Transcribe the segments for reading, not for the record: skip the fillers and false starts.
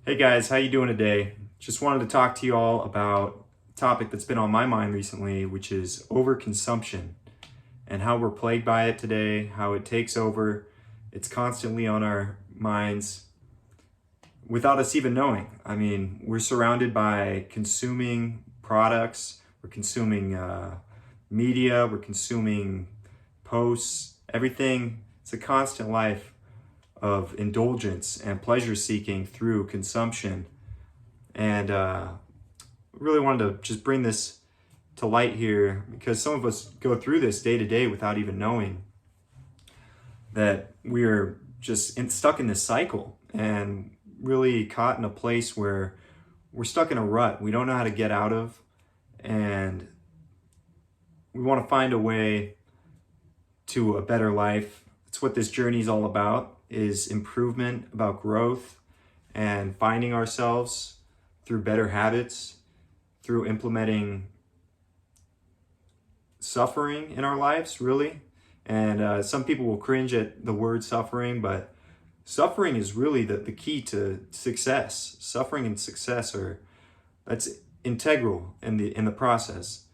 Hey guys, how you doing today? Just wanted to talk to you all about a topic that's been on my mind recently, which is overconsumption and how we're plagued by it today, how it takes over. It's constantly on our minds without us even knowing. I mean, we're surrounded by consuming products, we're consuming media, we're consuming posts, everything. It's a constant life of indulgence and pleasure seeking through consumption. And really wanted to just bring this to light here because some of us go through this day to day without even knowing that we're just stuck in this cycle and really caught in a place where we're stuck in a rut we don't know how to get out of, and we want to find a way to a better life. It's what this journey is all about, is improvement, about growth and finding ourselves through better habits, through implementing suffering in our lives, really. And some people will cringe at the word suffering, but suffering is really the key to success. Suffering and success that's integral in the process.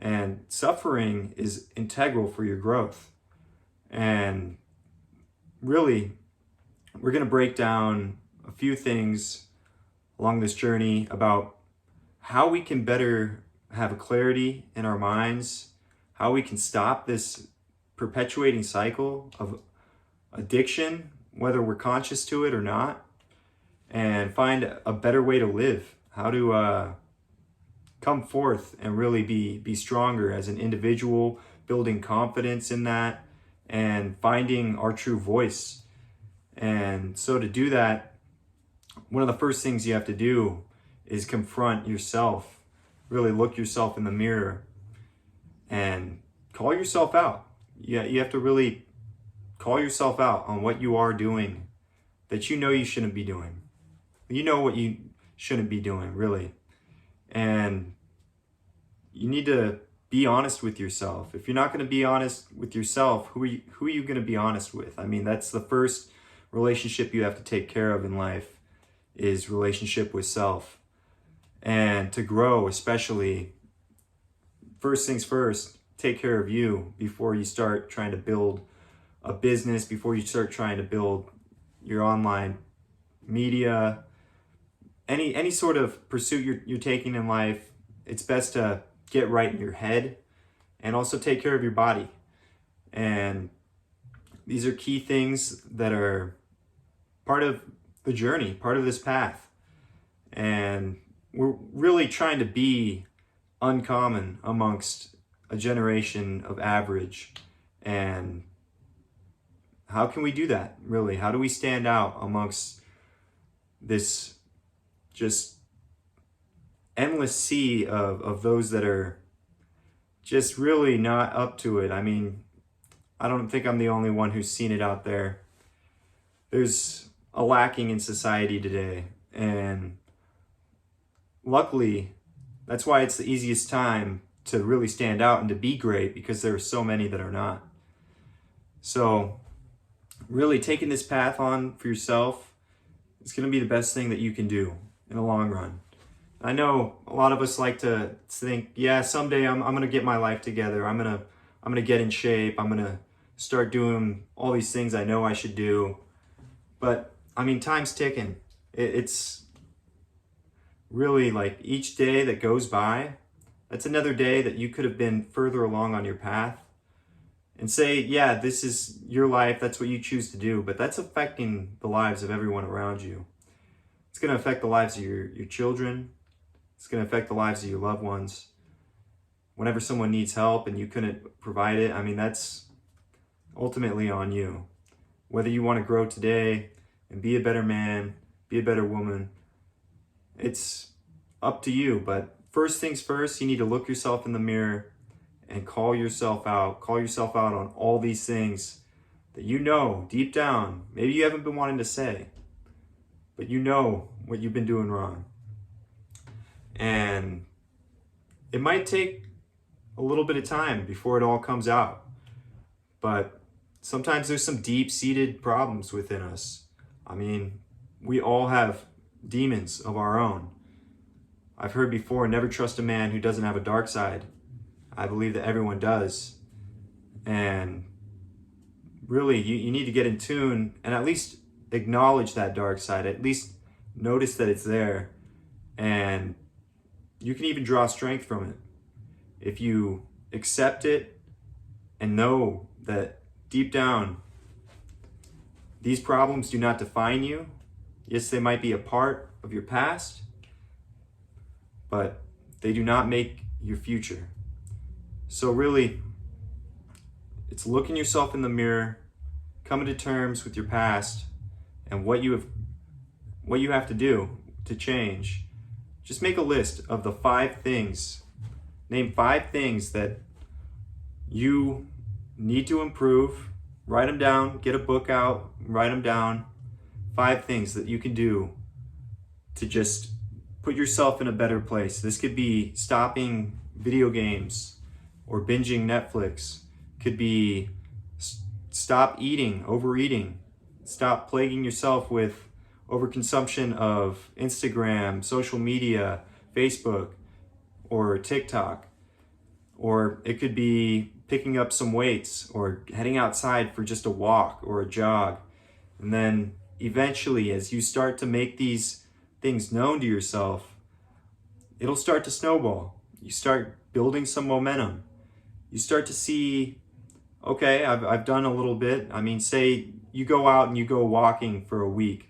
And suffering is integral for your growth. And really, we're going to break down a few things along this journey about how we can better have a clarity in our minds, how we can stop this perpetuating cycle of addiction, whether we're conscious to it or not, and find a better way to live, how to come forth and really be stronger as an individual, building confidence in that, and finding our true voice. And so to do that, one of the first things you have to do is confront yourself, really look yourself in the mirror and call yourself out. You have to really call yourself out on what you are doing that you know you shouldn't be doing. You know what you shouldn't be doing, really. And you need to be honest with yourself. If you're not going to be honest with yourself, who are you going to be honest with? I mean, that's the first relationship you have to take care of in life, is relationship with self. And to grow, especially, first things first, take care of you before you start trying to build a business, before you start trying to build your online media, any sort of pursuit you're taking in life. It's best to get right in your head and also take care of your body. And these are key things that are part of the journey, part of this path. And we're really trying to be uncommon amongst a generation of average. And how can we do that, really? How do we stand out amongst this just endless sea of those that are just really not up to it? I mean, I don't think I'm the only one who's seen it out there. There's a lacking in society today, and luckily that's why it's the easiest time to really stand out and to be great, because there are so many that are not. So really taking this path on for yourself is going to be the best thing that you can do in the long run. I know a lot of us like to think, yeah, someday I'm going to get my life together. I'm going to get in shape. I'm going to start doing all these things I know I should do. But I mean, time's ticking. It's really like each day that goes by, that's another day that you could have been further along on your path. And say, yeah, this is your life, that's what you choose to do, but that's affecting the lives of everyone around you. It's going to affect the lives of your children. It's going to affect the lives of your loved ones. Whenever someone needs help and you couldn't provide it, I mean, that's ultimately on you. Whether you want to grow today and be a better man, be a better woman, it's up to you. But first things first, you need to look yourself in the mirror and call yourself out. Call yourself out on all these things that you know deep down, maybe you haven't been wanting to say, but you know what you've been doing wrong. And it might take a little bit of time before it all comes out, but sometimes there's some deep-seated problems within us. I mean, we all have demons of our own. I've heard before, never trust a man who doesn't have a dark side. I believe that everyone does. And really, you need to get in tune and at least acknowledge that dark side, at least notice that it's there. And you can even draw strength from it. If you accept it and know that deep down, these problems do not define you. Yes, they might be a part of your past, but they do not make your future. So really, it's looking yourself in the mirror, coming to terms with your past and what you have to do to change. Just make a list of the 5 things. Name 5 things that you need to improve. Write them down, get a book out, write them down. 5 things that you can do to just put yourself in a better place. This could be stopping video games or binging Netflix. Could be stop eating, overeating. Stop plaguing yourself with overconsumption of Instagram, social media, Facebook, or TikTok. Or it could be picking up some weights or heading outside for just a walk or a jog. And then eventually, as you start to make these things known to yourself, it'll start to snowball. You start building some momentum. You start to see, okay, I've done a little bit. I mean, say you go out and you go walking for a week.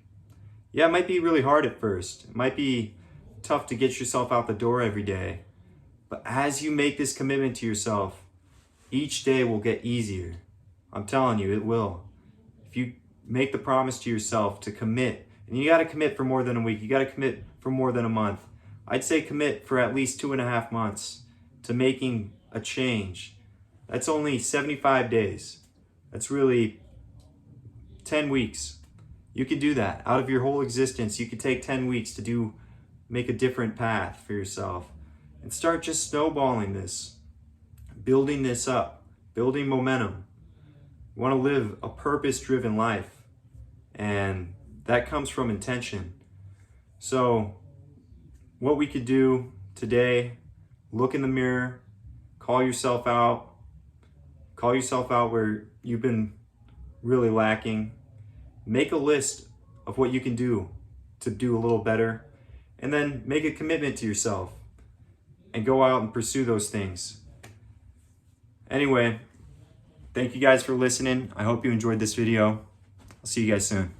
Yeah, it might be really hard at first. It might be tough to get yourself out the door every day. But as you make this commitment to yourself, each day will get easier. I'm telling you, it will. If you make the promise to yourself to commit, and you got to commit for more than a week, you got to commit for more than a month. I'd say commit for at least 2.5 months to making a change. That's only 75 days. That's really 10 weeks. You could do that. Out of your whole existence, you could take 10 weeks to make a different path for yourself. And start just snowballing this, building this up, building momentum. You want to live a purpose-driven life, and that comes from intention. So what we could do today, look in the mirror, call yourself out where you've been really lacking. Make a list of what you can do to do a little better, and then make a commitment to yourself and go out and pursue those things. Anyway, thank you guys for listening. I hope you enjoyed this video. I'll see you guys soon.